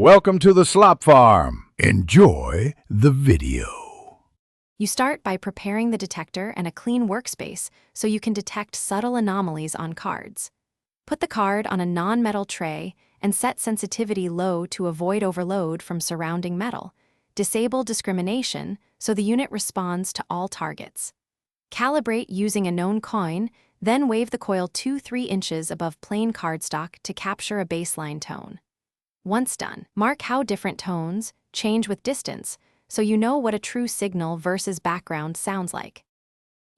Welcome to the Slop Farm. Enjoy the video. You start by preparing the detector and a clean workspace so you can detect subtle anomalies on cards. Put the card on a non-metal tray and set sensitivity low to avoid overload from surrounding metal. Disable discrimination so the unit responds to all targets. Calibrate using a known coin, then wave the coil 2-3 inches above plain cardstock to capture a baseline tone. Once done, mark how different tones change with distance so you know what a true signal versus background sounds like.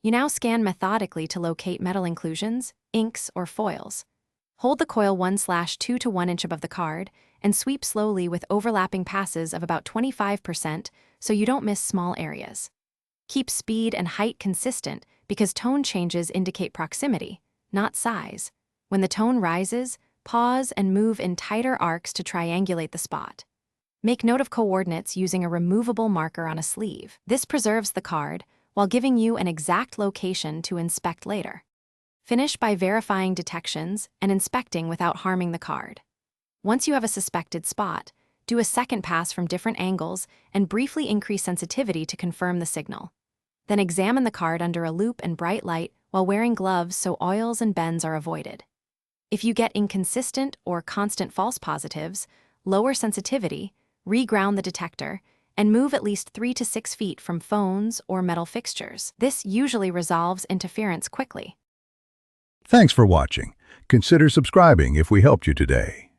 You now scan methodically to locate metal inclusions, inks, or foils. Hold the coil 1/2 to 1 inch above the card and sweep slowly with overlapping passes of about 25% so you don't miss small areas. Keep speed and height consistent because tone changes indicate proximity, not size. When the tone rises, pause and move in tighter arcs to triangulate the spot. Make note of coordinates using a removable marker on a sleeve. This preserves the card while giving you an exact location to inspect later. Finish by verifying detections and inspecting without harming the card. Once you have a suspected spot, do a second pass from different angles and briefly increase sensitivity to confirm the signal. Then examine the card under a loupe and bright light while wearing gloves so oils and bends are avoided. If you get inconsistent or constant false positives, lower sensitivity, reground the detector, and move at least 3 to 6 feet from phones or metal fixtures. This usually resolves interference quickly. Thanks for watching. Consider subscribing if we helped you today.